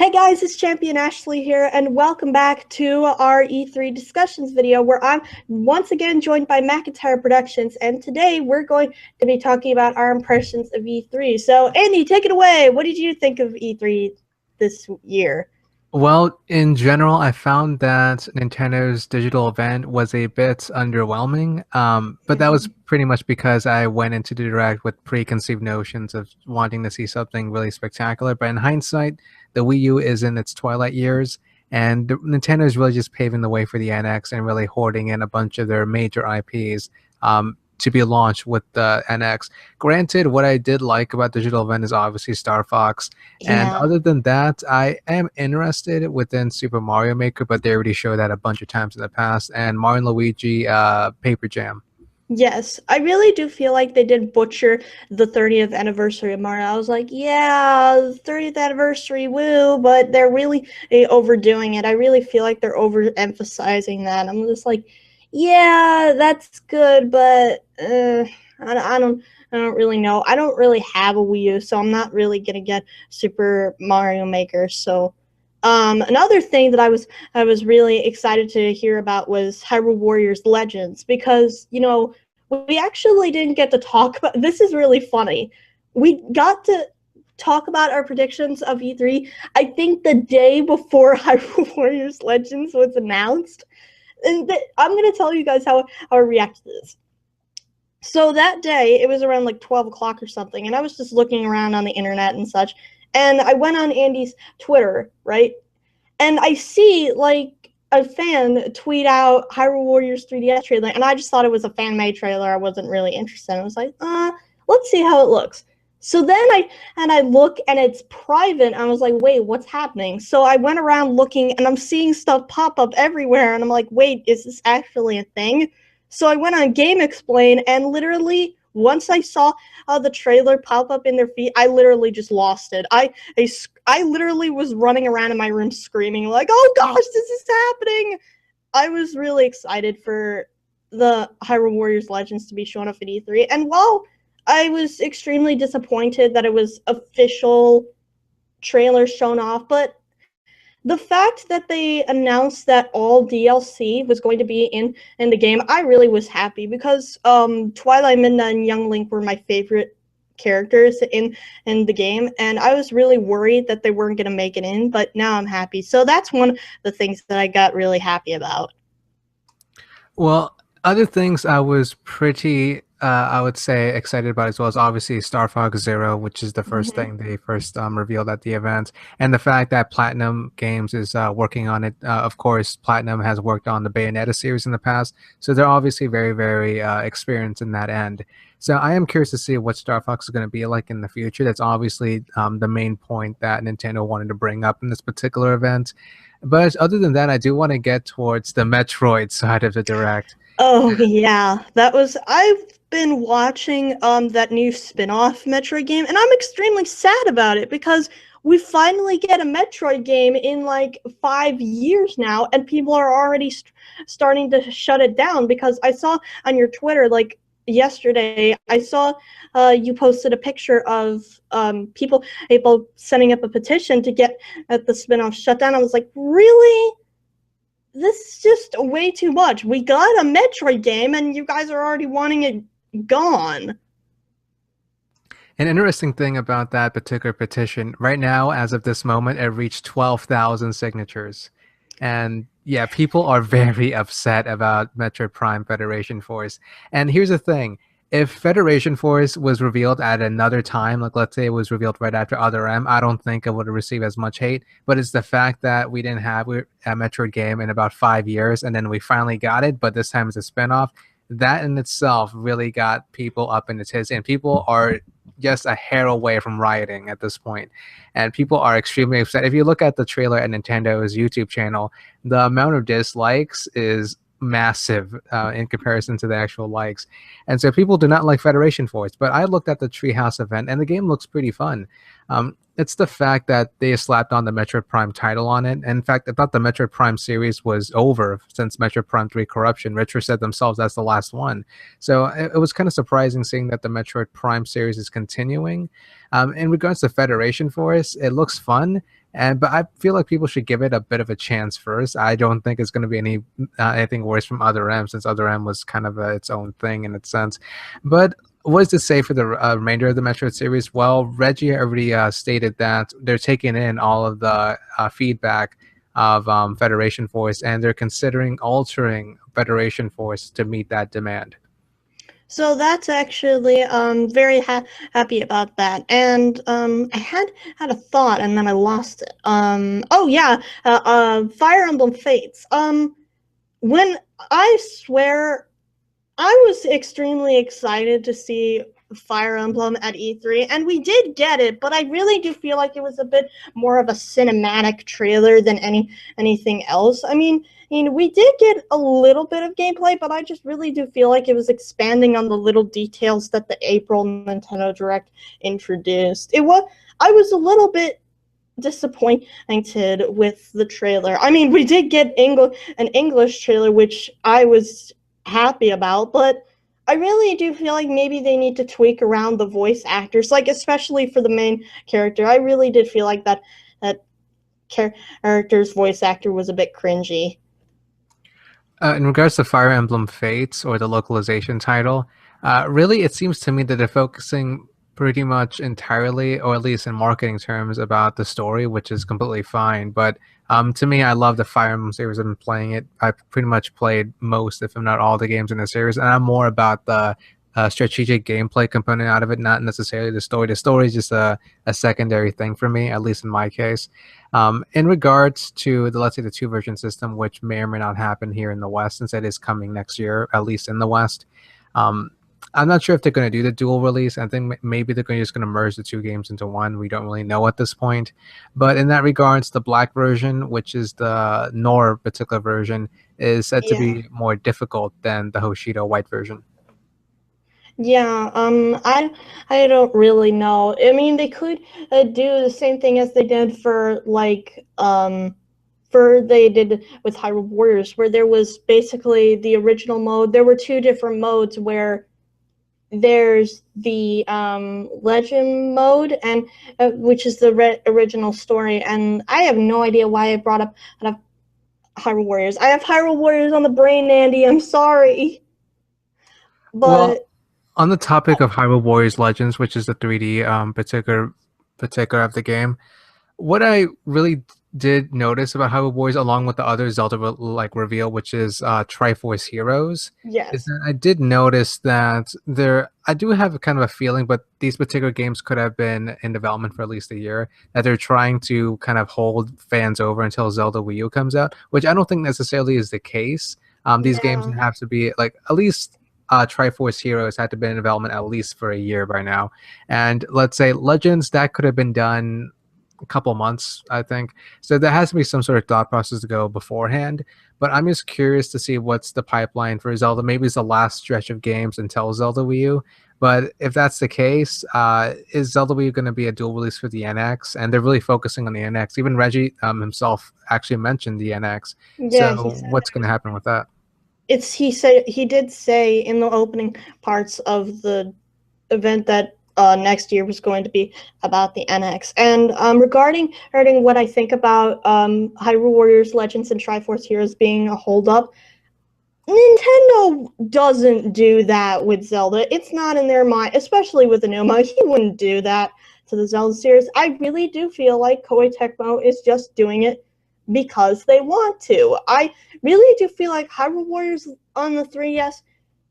Hey guys, it's ChampionAshley here, and welcome back to our E3 discussions video where I'm once again joined by Macintyre Productions, and today we're going to be talking about our impressions of E3. So, Andy, take it away. What did you think of E3 this year? Well, in general, I found that Nintendo's digital event was a bit underwhelming, but that was pretty much because I went into the Direct with preconceived notions of wanting to see something really spectacular. But in hindsight, the Wii U is in its twilight years, and Nintendo is really just paving the way for the NX and really hoarding in a bunch of their major IPs. To be launched with the NX. Granted, what I did like about digital event is obviously Star Fox, and Yeah. other than that, I am interested within Super Mario Maker, but they already showed that a bunch of times in the past, and Mario and Luigi Paper Jam. Yes, I really do feel like they did butcher the 30th anniversary of Mario. I was like, yeah, the 30th anniversary, woo, but they're really overdoing it. I really feel like they're overemphasizing that. I'm just like, yeah, that's good, but I don't really know. I don't really have a Wii U, so I'm not really gonna get Super Mario Maker. So, another thing that I was really excited to hear about was Hyrule Warriors Legends because we actually didn't get to talk about this. Is really funny. We got to talk about our predictions of E3, I think the day before Hyrule Warriors Legends was announced. And I'm going to tell you guys how I reacted to this. So that day, it was around like 12 o'clock or something, and I was just looking around on the internet and such, and I went on Andy's Twitter, right? And I see like a fan tweet out Hyrule Warriors 3DS trailer, and I just thought it was a fan-made trailer. I wasn't really interested. I was like, let's see how it looks. So then I look and it's private. I was like, wait, what's happening? So I went around looking and I'm seeing stuff pop up everywhere, and I'm like, wait, is this actually a thing? So I went on Game Explain, and literally once I saw the trailer pop up in their feed, I literally just lost it. I literally was running around in my room screaming like, "Oh gosh, this is happening!" I was really excited for the Hyrule Warriors Legends to be shown off at E3, and while I was extremely disappointed that it was official trailer shown off, but the fact that they announced that all DLC was going to be in the game, I really was happy because Twilight Midnight and Young Link were my favorite characters in the game, and I was really worried that they weren't going to make it in, but now I'm happy. So that's one of the things that I got really happy about. Well, other things I was pretty, I would say, excited about as well as obviously Star Fox Zero, which is the first Mm-hmm. thing they first revealed at the event, and the fact that Platinum Games is working on it. Of course, Platinum has worked on the Bayonetta series in the past, so they're obviously very, very experienced in that end. So I am curious to see what Star Fox is going to be like in the future. That's obviously the main point that Nintendo wanted to bring up in this particular event. But other than that, I do want to get towards the Metroid side of the Direct. Oh yeah, that was. I've been watching that new spin-off Metroid game, and I'm extremely sad about it because we finally get a Metroid game in like 5 years now, and people are already starting to shut it down because I saw on your Twitter like yesterday. I saw you posted a picture of people setting up a petition to get at the spin-off shut down. I was like, really? This is just way too much. We got a Metroid game, and you guys are already wanting it gone. An interesting thing about that particular petition, right now, as of this moment, it reached 12,000 signatures. And yeah, people are very upset about Metroid Prime Federation Force. And here's the thing. If Federation Force was revealed at another time, like let's say it was revealed right after Other M, I don't think it would have received as much hate. But it's the fact that we didn't have a Metroid game in about 5 years, and then we finally got it, but this time it's a spinoff. That in itself really got people up in the tits, and people are just a hair away from rioting at this point. And people are extremely upset. If you look at the trailer at Nintendo's YouTube channel, the amount of dislikes is massive in comparison to the actual likes. And so people do not like Federation Force. But I looked at the Treehouse event, and the game looks pretty fun. It's the fact that they slapped on the Metroid Prime title on it. And in fact, I thought the Metroid Prime series was over since Metroid Prime 3 Corruption. Retro said themselves that's the last one. So it was kind of surprising seeing that the Metroid Prime series is continuing. In regards to Federation Force, it looks fun, But I feel like people should give it a bit of a chance first. I don't think it's going to be anything worse from Other M, since Other M was kind of its own thing in its sense. But what is to say for the remainder of the Metroid series? Well, Reggie already stated that they're taking in all of the feedback of Federation Force, and they're considering altering Federation Force to meet that demand. So that's actually very happy about that. And I had a thought and then I lost it. Oh yeah, Fire Emblem Fates. When I swear I was extremely excited to see Fire Emblem at E3, and we did get it, but I really do feel like it was a bit more of a cinematic trailer than anything else. I mean, we did get a little bit of gameplay, but I just really do feel like it was expanding on the little details that the April Nintendo Direct introduced. I was a little bit disappointed with the trailer. I mean, we did get an English trailer, which I was happy about, but I really do feel like maybe they need to tweak around the voice actors, like especially for the main character. I really did feel like that character's voice actor was a bit cringy. In regards to Fire Emblem Fates or the localization title, really it seems to me that they're focusing pretty much entirely, or at least in marketing terms, about the story, which is completely fine. But to me, I love the Fire Emblem series. I've been playing it. I've pretty much played most, if not all, the games in the series, and I'm more about the strategic gameplay component out of it, not necessarily the story. The story is just a secondary thing for me, at least in my case. In regards to the, let's say, the two version system, which may or may not happen here in the West, since it is coming next year, at least in the West. I'm not sure if they're going to do the dual release. I think maybe they're just going to merge the two games into one. We don't really know at this point. But in that regards, the black version, which is the Nor particular version, is said to Yeah. be more difficult than the Hoshido white version. Yeah, I don't really know. I mean, they could do the same thing as they did for they did with Hyrule Warriors, where there was basically the original mode. There were two different modes where there's the legend mode and which is the original story. And I have no idea why I brought up Hyrule Warriors. I have Hyrule Warriors on the brain, Andy. I'm sorry, Well, but on the topic of Hyrule Warriors Legends, which is the 3D particular of the game, what I really did notice about Hyrule Warriors, along with the other Zelda like reveal, which is Triforce Heroes, is yes, that I did notice that I do have a kind of a feeling, but these particular games could have been in development for at least a year, that they're trying to kind of hold fans over until Zelda Wii U comes out, which I don't think necessarily is the case. These games yeah. have to be like at least. Triforce Heroes had to be in development at least for a year by now, and let's say Legends, that could have been done a couple months, I think. So there has to be some sort of thought process to go beforehand. But I'm just curious to see what's the pipeline for Zelda. Maybe it's the last stretch of games until Zelda Wii U. But if that's the case, is Zelda Wii U going to be a dual release for the NX? And they're really focusing on the NX. Even Reggie himself actually mentioned the NX. Yeah, he So said what's going to happen with that? he did say in the opening parts of the event that next year was going to be about the NX. And regarding what I think about Hyrule Warriors Legends and Triforce Heroes being a holdup, Nintendo doesn't do that with Zelda. It's not in their mind, especially with the Numa. He wouldn't do that to the Zelda series. I really do feel like Koei Tecmo is just doing it because they want to. I really do feel like Hyrule Warriors on the 3DS,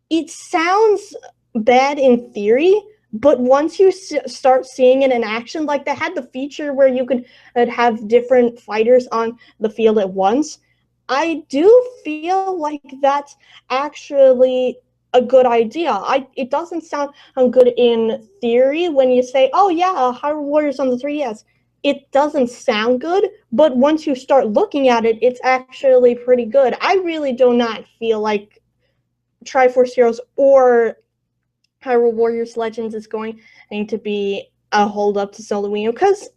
it sounds bad in theory, but once you start seeing it in action, like they had the feature where you could have different fighters on the field at once. I do feel like that's actually a good idea. It doesn't sound good in theory when you say, "Oh yeah, Hyrule Warriors on the 3DS." It doesn't sound good, but once you start looking at it, it's actually pretty good. I really do not feel like Triforce Heroes or Hyrule Warriors Legends is going to be a hold up to Zelda Wii U, because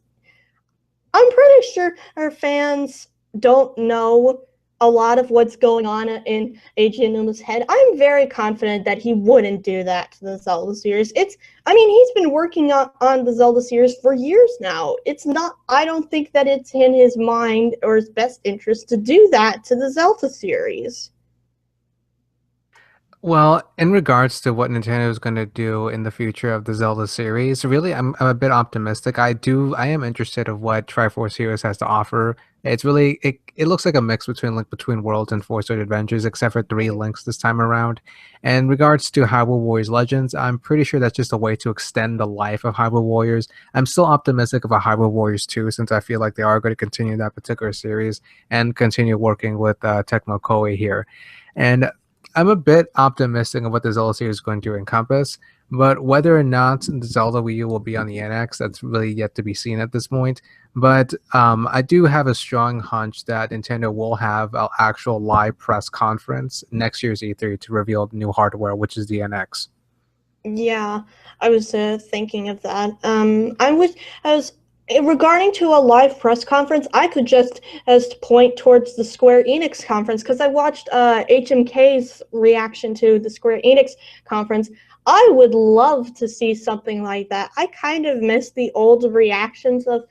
I'm pretty sure our fans don't know a lot of what's going on in Eiji Anuma's head, I'm very confident that he wouldn't do that to the Zelda series. He's been working on the Zelda series for years now. I don't think that it's in his mind or his best interest to do that to the Zelda series. Well, in regards to what Nintendo is going to do in the future of the Zelda series, really, I'm a bit optimistic. I am interested of what Triforce Heroes has to offer. It looks like a mix between between Worlds and Four Sword Adventures, except for three links this time around. And in regards to Hyrule Warriors Legends, I'm pretty sure that's just a way to extend the life of Hyrule Warriors. I'm still optimistic about Hyrule Warriors 2, since I feel like they are going to continue that particular series and continue working with Tecmo Koei here. And I'm a bit optimistic of what the Zelda series is going to encompass, but whether or not the Zelda Wii U will be on the NX, that's really yet to be seen at this point. But I do have a strong hunch that Nintendo will have an actual live press conference next year's E3 to reveal new hardware, which is the NX. Yeah, I was thinking of that. I was regarding to a live press conference. I could just as point towards the Square Enix conference because I watched HMK's reaction to the Square Enix conference. I would love to see something like that. I kind of miss the old reactions of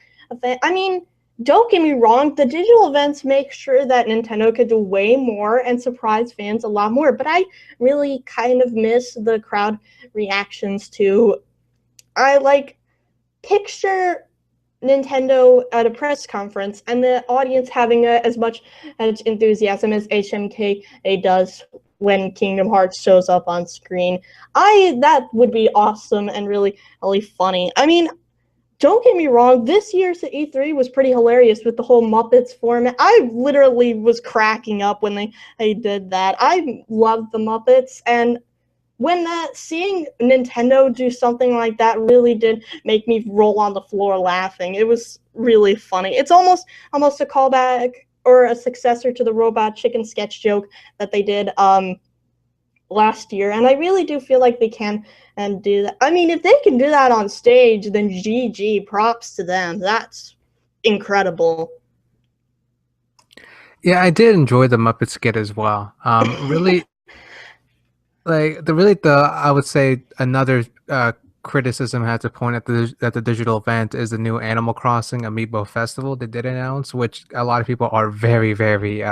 it. Don't get me wrong, the digital events make sure that Nintendo could do way more and surprise fans a lot more, but I really kind of miss the crowd reactions to picture Nintendo at a press conference and the audience having as much enthusiasm as HMK does when Kingdom Hearts shows up on screen. That would be awesome and really, really funny. Don't get me wrong, this year's E3 was pretty hilarious with the whole Muppets format. I literally was cracking up when they did that. I loved the Muppets, and when seeing Nintendo do something like that really did make me roll on the floor laughing. It was really funny. It's almost a callback or a successor to the Robot Chicken sketch joke that they did last year, and I really do feel like they can and do that. If they can do that on stage, then GG, props to them. That's incredible. Yeah, I did enjoy the Muppet skit as well. Really, the I would say another criticism I had to point at the digital event is the new Animal Crossing Amiibo Festival they did announce, which a lot of people are very, very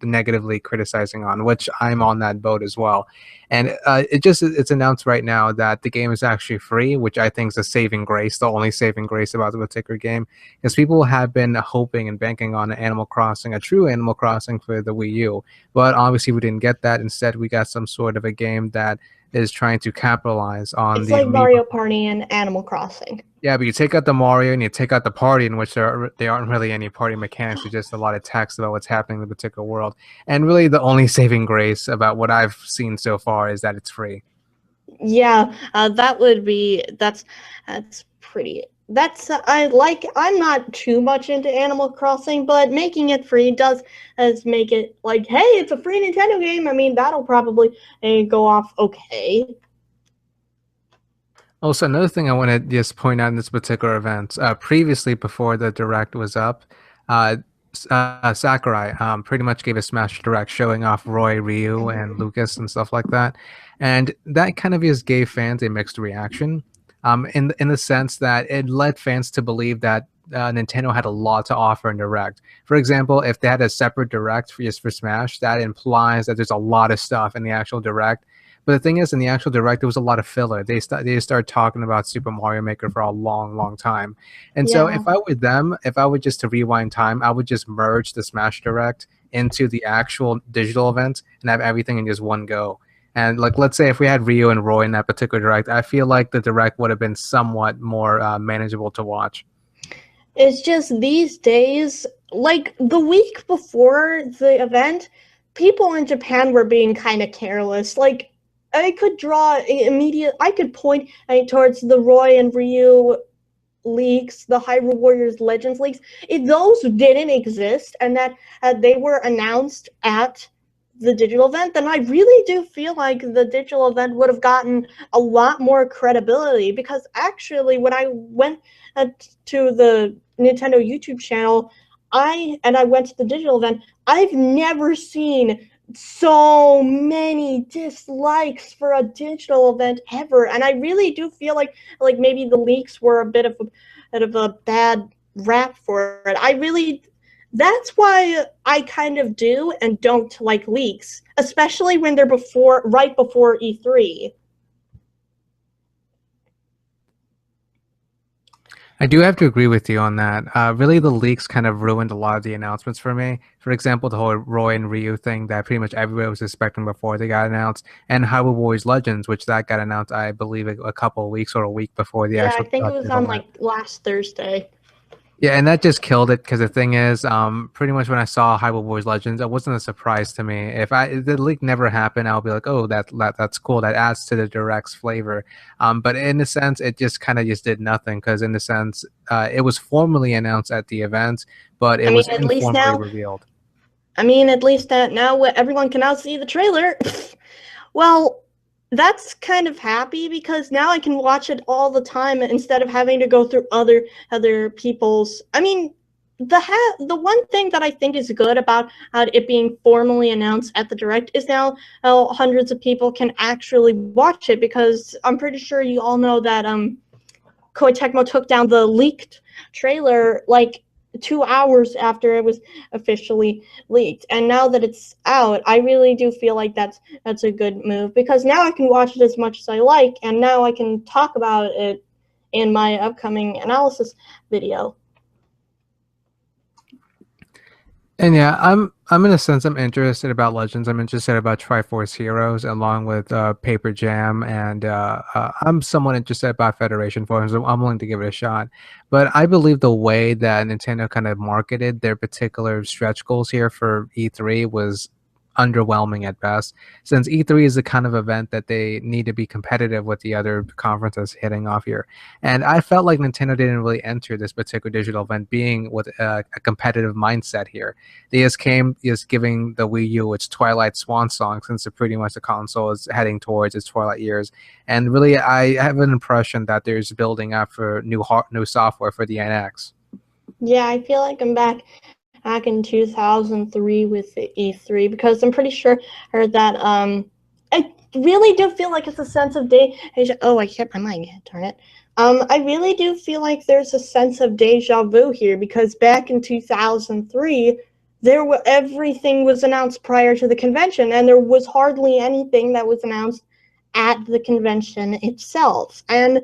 negatively criticizing on, which I'm on that boat as well. And it's announced right now that the game is actually free, which I think is a saving grace, the only saving grace about the particular game, because people have been hoping and banking on Animal Crossing, a true Animal Crossing for the Wii U, but obviously we didn't get that. Instead, we got some sort of a game that is trying to capitalize on It's the like Amiibo. Mario Party and Animal Crossing. Yeah, but you take out the Mario and you take out the party, in which there aren't really any party mechanics. It's just a lot of text about what's happening in the particular world. And really, the only saving grace about what I've seen so far is that it's free. Yeah, that's pretty. I'm not too much into Animal Crossing, but making it free does make it like, hey, it's a free Nintendo game. That'll probably go off okay. Also, another thing I want to just point out in this particular event, previously before the Direct was up, Sakurai pretty much gave a Smash Direct showing off Roy, Ryu, and Lucas and stuff like that. And that kind of just gave fans a mixed reaction in the sense that it led fans to believe that Nintendo had a lot to offer in Direct. For example, if they had a separate Direct just for Smash, that implies that there's a lot of stuff in the actual Direct. But the thing is, in the actual Direct, there was a lot of filler. They started talking about Super Mario Maker for a long, long time. And so Yeah. if I were them, if I were just to rewind time, I would just merge the Smash Direct into the actual digital event and have everything in just one go. And let's say if we had Rio and Roy in that particular Direct, I feel like the Direct would have been somewhat more manageable to watch. It's just these days, like the week before the event, people in Japan were being kind of careless. Like, I could point towards the Roy and Ryu leaks, the Hyrule Warriors Legends leaks. If those didn't exist and that they were announced at the digital event, then I really do feel like the digital event would have gotten a lot more credibility, because actually when I went to the Nintendo YouTube channel, I went to the digital event. I've never seen so many dislikes for a digital event ever, and I really do feel like maybe the leaks were a bit of a bad rap for it. That's why I kind of do and don't like leaks, especially when they're right before E3. I do have to agree with you on that. Really, the leaks kind of ruined a lot of the announcements for me. For example, the whole Roy and Ryu thing that pretty much everybody was expecting before they got announced, and Hyrule Warriors Legends, which that got announced, I believe, a couple of weeks or a week before the Yeah, I actual think it was digital on event. like last Thursday. Yeah, and that just killed it because the thing is, pretty much when I saw Hyrule Warriors Legends, it wasn't a surprise to me. If the leak never happened, I'll be like, oh, that's cool. That adds to the direct's flavor. But in a sense, it just kind of just did nothing because in a sense, it was formally announced at the event, but it I mean, was at least informally now, revealed. everyone can now see the trailer. Well, that's kind of happy because now I can watch it all the time instead of having to go through other people's. I mean, the one thing that I think is good about it being formally announced at the direct is now hundreds of people can actually watch it, because I'm pretty sure you all know that Koei Tecmo took down the leaked trailer like 2 hours after it was officially leaked. And now that it's out, I really do feel like that's a good move, because now I can watch it as much as I like, and now I can talk about it in my upcoming analysis video. And yeah, I'm in a sense I'm interested about Legends. I'm interested about Triforce Heroes along with Paper Jam, and I'm somewhat interested about Federation Forums. So I'm willing to give it a shot. But I believe the way that Nintendo kind of marketed their particular stretch goals here for E3 was underwhelming at best, since E3 is the kind of event that they need to be competitive with the other conferences hitting off here. And I felt like Nintendo didn't really enter this particular digital event being with a competitive mindset here. They just came just giving the Wii U its Twilight Swan song, since pretty much the console is heading towards its Twilight years. And really, I have an impression that there's building up for new software for the NX. Yeah, I feel like I'm back in 2003 with the E3, because I'm pretty sure that I really do feel like it's a sense of deja. Oh, I hit my mic. Darn it. I really do feel like there's a sense of deja vu here, because back in 2003, everything was announced prior to the convention, and there was hardly anything that was announced at the convention itself. And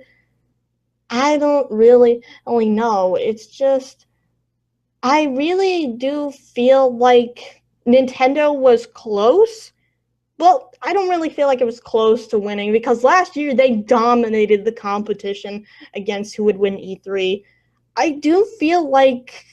I don't really know. It's just, I really do feel like Nintendo was close. Well, I don't really feel like it was close to winning, because last year they dominated the competition against who would win E3. I do feel like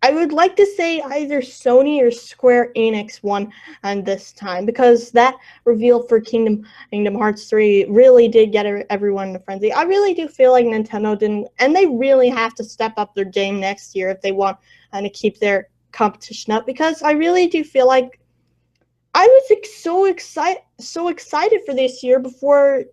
I would like to say either Sony or Square Enix won on this time, because that reveal for Kingdom Hearts 3 really did get everyone in a frenzy. I really do feel like Nintendo didn't, and they really have to step up their game next year if they want to keep their competition up, because I really do feel like I was so excited for this year before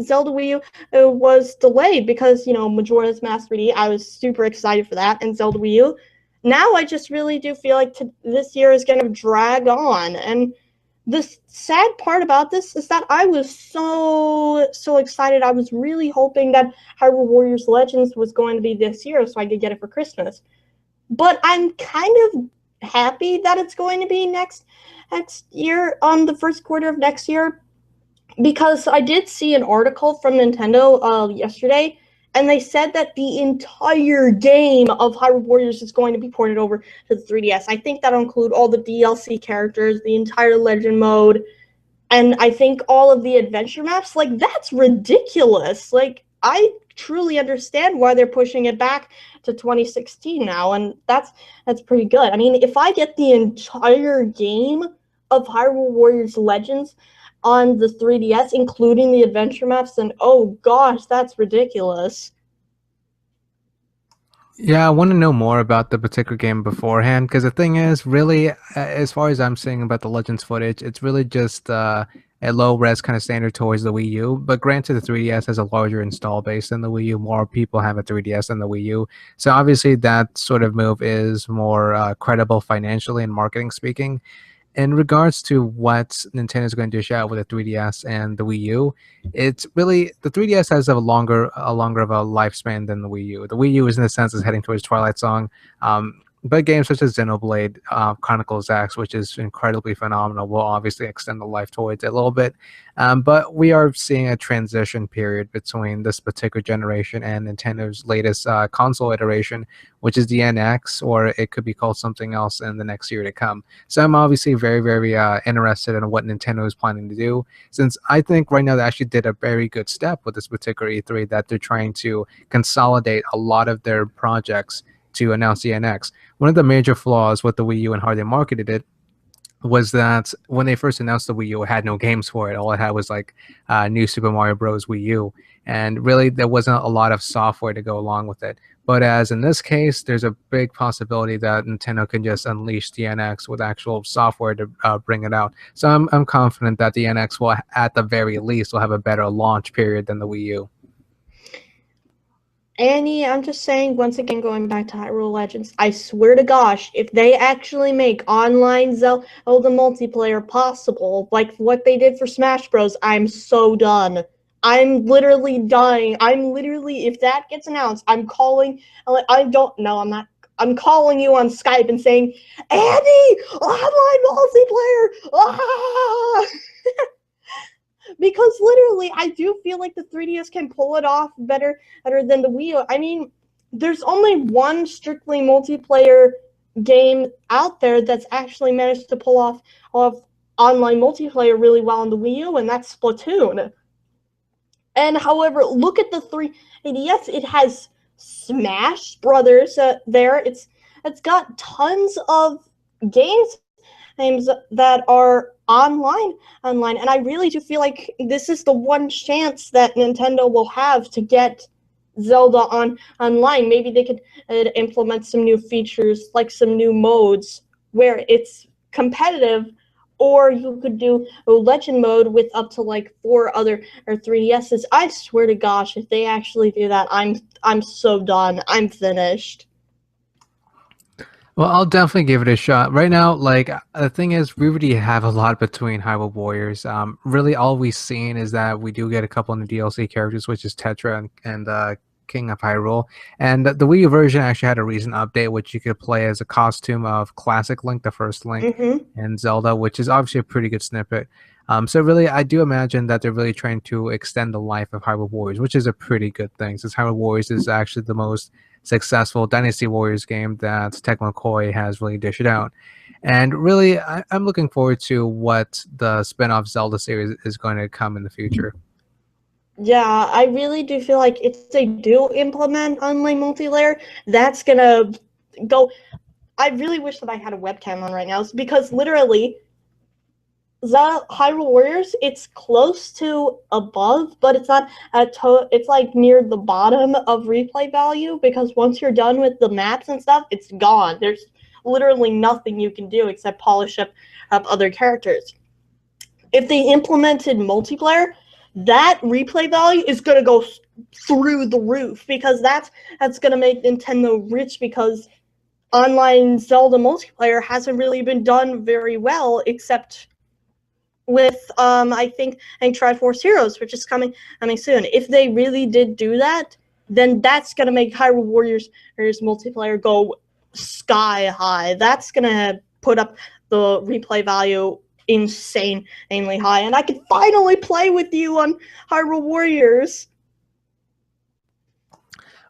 Zelda Wii U was delayed, because Majora's Mask 3D, I was super excited for that, and Zelda Wii U. Now I just really do feel like this year is going to drag on, and the sad part about this is that I was so excited. I was really hoping that Hyrule Warriors Legends was going to be this year so I could get it for Christmas. But I'm kind of happy that it's going to be next year, on the first quarter of next year, because I did see an article from Nintendo yesterday, and they said that the entire game of Hyrule Warriors is going to be ported over to the 3DS. I think that'll include all the DLC characters, the entire Legend mode, and I think all of the adventure maps. Like, that's ridiculous. Like, I truly understand why they're pushing it back to 2016 now, and that's pretty good. I mean, if I get the entire game of Hyrule Warriors Legends on the 3DS, including the adventure maps, then oh gosh, that's ridiculous. Yeah, I want to know more about the particular game beforehand, because the thing is, really, as far as I'm seeing about the Legends footage, it's really just a low-res kind of standard towards the Wii U. But granted, the 3DS has a larger install base than the Wii U. More people have a 3DS than the Wii U. So obviously that sort of move is more credible financially and marketing speaking. In regards to what Nintendo is going to dish out with the 3DS and the Wii U, it's really the 3DS has a longer of a lifespan than the Wii U. The Wii U, is in a sense, is heading towards Twilight Song. But games such as Xenoblade Chronicles X, which is incredibly phenomenal, will obviously extend the life towards it a little bit. But we are seeing a transition period between this particular generation and Nintendo's latest console iteration, which is the NX, or it could be called something else in the next year to come. So I'm obviously very, very interested in what Nintendo is planning to do, since I think right now they actually did a very good step with this particular E3, that they're trying to consolidate a lot of their projects to announce the NX. One of the major flaws with the Wii U and how they marketed it was that when they first announced the Wii U, it had no games for it. All it had was like New Super Mario Bros. Wii U, and really there wasn't a lot of software to go along with it. But as in this case, there's a big possibility that Nintendo can just unleash the NX with actual software to bring it out. So I'm confident that the NX will, at the very least, will have a better launch period than the Wii U. Annie, I'm just saying, once again, going back to Hyrule Legends, I swear to gosh, if they actually make online Zelda multiplayer possible, like what they did for Smash Bros., I'm so done. I'm literally dying. If that gets announced, I'm calling, I don't know, I'm not, I'm calling you on Skype and saying, Annie, online multiplayer, ah! Because literally, I do feel like the 3DS can pull it off better than the Wii U. I mean, there's only one strictly multiplayer game out there that's actually managed to pull off online multiplayer really well on the Wii U, and that's Splatoon. And however, look at the 3DS. It has Smash Brothers there. It's got tons of games that are online, and I really do feel like this is the one chance that Nintendo will have to get Zelda online. Maybe they could implement some new features, like some new modes where it's competitive, or you could do a legend mode with up to like 4 other or 3DSs. I swear to gosh, if they actually do that, I'm so done. I'm finished. Well, I'll definitely give it a shot. Right now, like the thing is, we already have a lot between Hyrule Warriors. Really, all we've seen is that we do get a couple of new DLC characters, which is Tetra and King of Hyrule. And the Wii U version actually had a recent update, which you could play as a costume of Classic Link, the first Link, and Zelda, which is obviously a pretty good snippet. So really, I do imagine that they're really trying to extend the life of Hyrule Warriors, which is a pretty good thing, since Hyrule Warriors is actually the most successful Dynasty Warriors game that Tecmo Koei has really dished out. And really, I'm looking forward to what the spin-off Zelda series is going to come in the future. Yeah, I really do feel like if they do implement online multiplayer, that's gonna go. I really wish that I had a webcam on right now, because literally, the Hyrule Warriors, it's close to above, but it's not it's like near the bottom of replay value, because once you're done with the maps and stuff, it's gone. There's literally nothing you can do except polish up other characters. If they implemented multiplayer, that replay value is going to go through the roof, because that's going to make Nintendo rich, because online Zelda multiplayer hasn't really been done very well, except with I think Triforce Heroes, which is coming soon. If they really did do that, then that's gonna make Hyrule Warriors multiplayer go sky high. That's gonna put up the replay value insanely high, and I can finally play with you on Hyrule Warriors.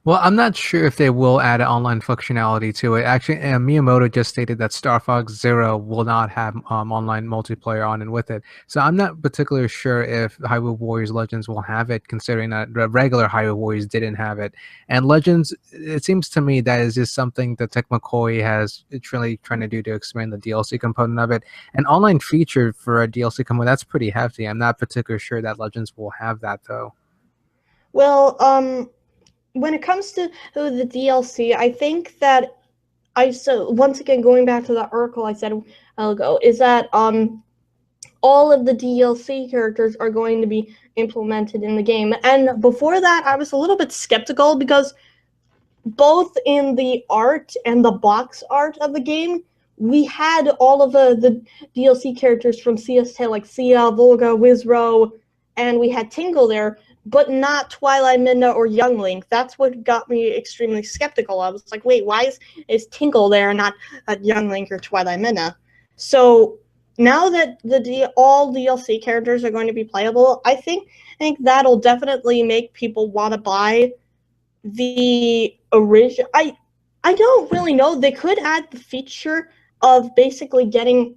Well, I'm not sure if they will add an online functionality to it. Actually, Miyamoto just stated that Star Fox Zero will not have online multiplayer on and with it. So I'm not particularly sure if Hyrule Warriors Legends will have it, considering that the regular Hyrule Warriors didn't have it. And Legends, it seems to me that is just something that Tecmo Koei has really trying to do to expand the DLC component of it. An online feature for a DLC component, that's pretty hefty. I'm not particularly sure that Legends will have that, though. Well, when it comes to the DLC, I think that so once again, going back to the article I said a while ago, is that all of the DLC characters are going to be implemented in the game. And before that, I was a little bit skeptical because both in the art and the box art of the game, we had all of the DLC characters from CS10, like Sia, Volga, Wizro, and we had Tingle there, but not Twilight Midna or Young Link. That's what got me extremely skeptical. I was like, wait, why is Tingle there and not Young Link or Twilight Midna? So now that all DLC characters are going to be playable, I think that'll definitely make people want to buy the original. I don't really know. They could add the feature of basically getting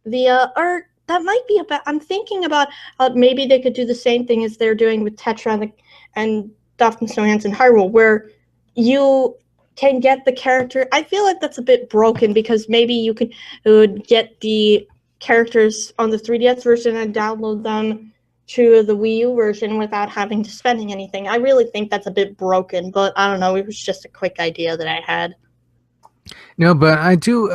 the or that might be about. I'm thinking about maybe they could do the same thing as they're doing with Tetra and Daphne Snow and Hyrule, where you can get the character. I feel like that's a bit broken because maybe you would get the characters on the 3DS version and download them to the Wii U version without having to spending anything. I really think that's a bit broken, but I don't know. It was just a quick idea that I had. No, but I do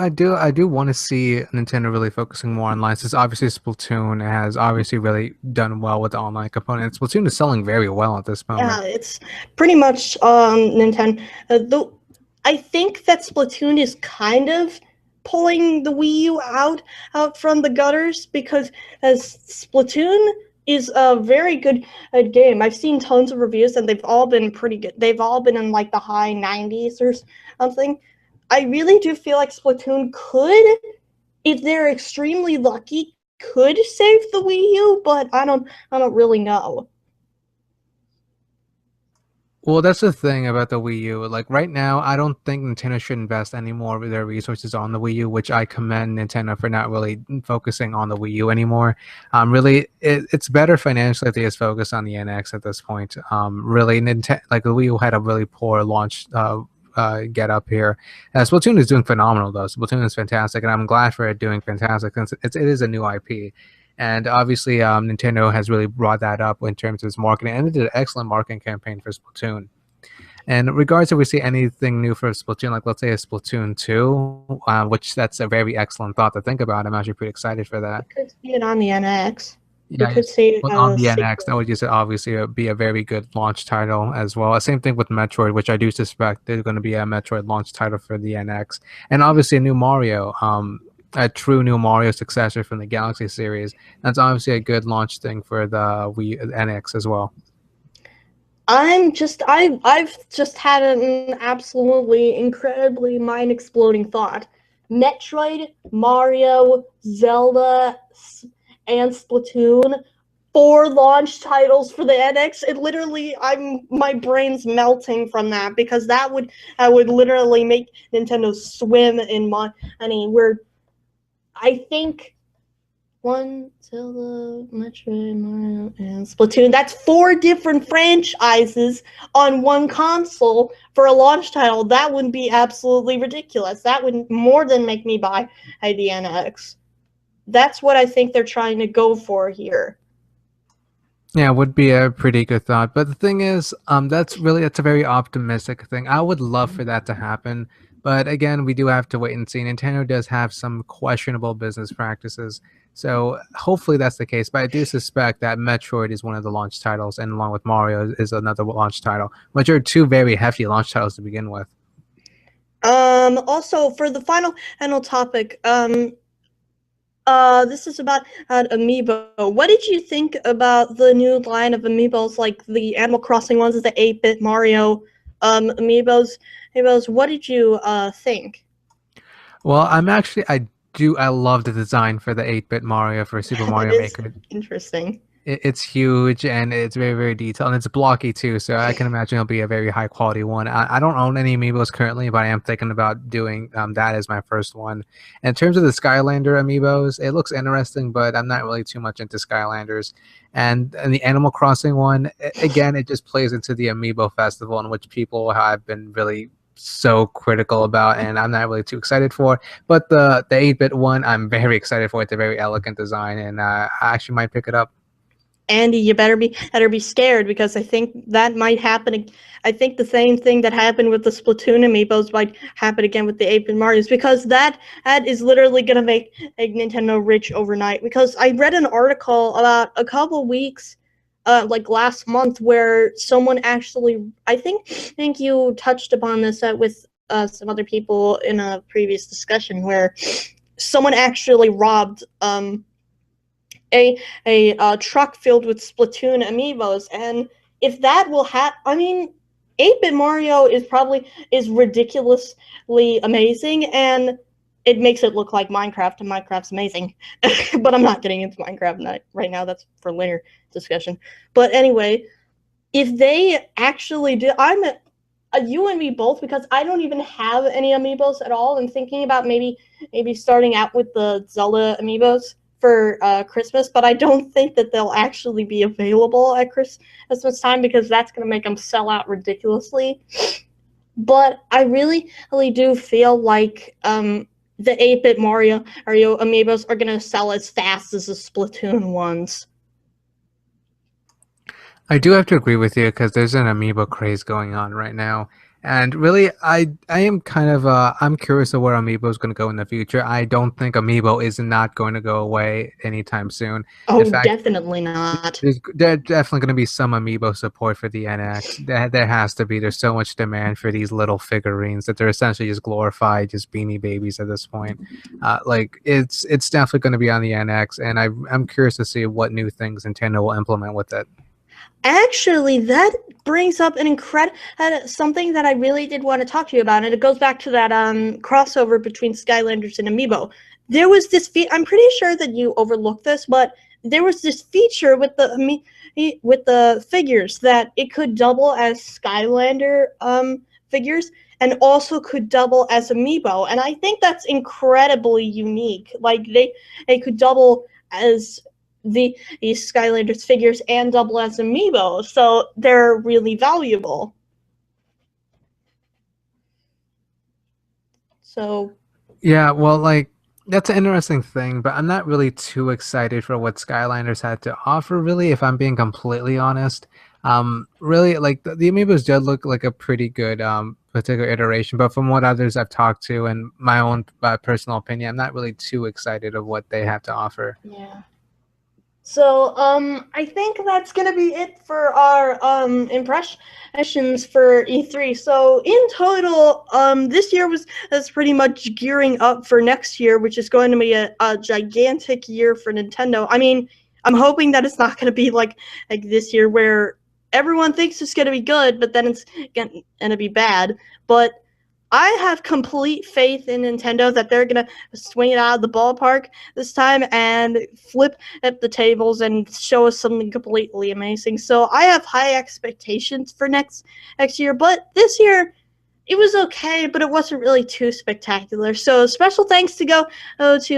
want to see Nintendo really focusing more on licenses. Obviously, Splatoon has obviously really done well with the online component. Splatoon is selling very well at this moment. Yeah, it's pretty much Nintendo. I think that Splatoon is kind of pulling the Wii U out from the gutters because as Splatoon is a very good game. I've seen tons of reviews and they've all been pretty good. They've all been in like the high 90s or something. I really do feel like Splatoon could, if they're extremely lucky, could save the Wii U, but I don't really know. Well, that's the thing about the Wii U. Like right now, I don't think Nintendo should invest any more of their resources on the Wii U, which I commend Nintendo for not really focusing on the Wii U anymore. Really, it's better financially if they just focus on the NX at this point. Really, like the Wii U had a really poor launch get up here. Splatoon is doing phenomenal though. Splatoon is fantastic, and I'm glad for it doing fantastic since it is a new IP. And obviously, Nintendo has really brought that up in terms of its marketing, and it did an excellent marketing campaign for Splatoon. And in regards to if we see anything new for Splatoon, like let's say a Splatoon 2, which that's a very excellent thought to think about. I'm actually pretty excited for that. You could see it on the NX. Yeah, you could see on the NX, that would just obviously be a very good launch title as well. Same thing with Metroid, which I do suspect there's going to be a Metroid launch title for the NX, and obviously a new Mario. A true new Mario successor from the Galaxy series. That's obviously a good launch thing for the NX as well. I've just had an absolutely incredibly mind exploding thought. Metroid, Mario, Zelda, and Splatoon, 4 launch titles for the NX. It literally, my brain's melting from that because that would literally make Nintendo swim in money. Where I think 1, Zelda, Metroid, Mario, and Splatoon. That's 4 different franchises on one console for a launch title. That would be absolutely ridiculous. That would more than make me buy the NX. That's what I think they're trying to go for here. Yeah, it would be a pretty good thought. But the thing is, that's a very optimistic thing. I would love for that to happen. But again, we do have to wait and see. Nintendo does have some questionable business practices. So hopefully that's the case. But I do suspect that Metroid is one of the launch titles, and along with Mario is another launch title, which are 2 very hefty launch titles to begin with. Also, for the final topic, this is about Amiibo. What did you think about the new line of Amiibos, like the Animal Crossing ones, the 8-bit Mario Amiibos? What did you think? Well, I love the design for the 8-bit Mario for Super Mario Maker. Interesting. It's huge and it's very, very detailed, and it's blocky too, so I can imagine it'll be a very high quality one. I don't own any Amiibos currently, but I am thinking about doing that as my first one. And in terms of the Skylander Amiibos, it looks interesting, but I'm not really too much into Skylanders. And the Animal Crossing one, again, it just plays into the Amiibo festival, in which people have been really so critical about, and I'm not really too excited for. But the 8-bit one, I'm very excited for. It's a very elegant design, and I actually might pick it up. Andy, you better be scared, because I think that might happen. I think the same thing that happened with the Splatoon amiibos might happen again with the 8-bit Marios, because that is literally gonna make Nintendo rich overnight. Because I read an article about a couple weeks, like last month, where someone actually, I think you touched upon this with some other people in a previous discussion, where someone actually robbed a truck filled with Splatoon amiibos, and if that will happen, I mean, 8-bit Mario is ridiculously amazing, and it makes it look like Minecraft, and Minecraft's amazing. But I'm not getting into Minecraft right now. That's for later discussion. But anyway, if they actually do, you and me both, because I don't even have any amiibos at all. I'm thinking about maybe starting out with the Zelda amiibos for Christmas, but I don't think that they'll actually be available at Christmas time, because that's going to make them sell out ridiculously. But I really do feel like the 8-bit Mario amiibos are going to sell as fast as the Splatoon ones. I do have to agree with you because there's an Amiibo craze going on right now. And really, I am kind of I'm curious of where Amiibo is going to go in the future. I don't think Amiibo is not going to go away anytime soon. In Oh, fact, definitely not. there's definitely going to be some Amiibo support for the NX. There has to be. There's so much demand for these little figurines that they're essentially just glorified, just Beanie Babies at this point. Like it's definitely going to be on the NX, and I'm curious to see what new things Nintendo will implement with it. Actually, that brings up an something that I really did want to talk to you about, and it goes back to that crossover between Skylanders and Amiibo. There was this I'm pretty sure that you overlooked this, but there was this feature with the figures that it could double as Skylander figures, and also could double as Amiibo, and I think that's incredibly unique. Like they could double as the Skylanders figures and double as Amiibo, so they're really valuable. So Yeah, well, like that's an interesting thing, but I'm not really too excited for what Skylanders had to offer, really, if I'm being completely honest. Really, like the Amiibos did look like a pretty good particular iteration, but from what others I've talked to and my own personal opinion, I'm not really too excited of what they have to offer. yeah. So, I think that's gonna be it for our impressions for E3. So, in total, this year was pretty much gearing up for next year, which is going to be a gigantic year for Nintendo. I mean, I'm hoping that it's not gonna be like this year, where everyone thinks it's gonna be good, but then it's gonna be bad. But I have complete faith in Nintendo that they're gonna swing it out of the ballpark this time and flip at the tables and show us something completely amazing. So I have high expectations for next year, but this year it was okay, but it wasn't really too spectacular. So special thanks to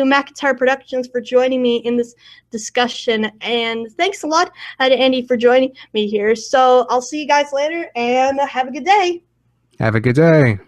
Macintyre Productions for joining me in this discussion, and thanks a lot to Andy for joining me here. So I'll see you guys later, and have a good day. Have a good day.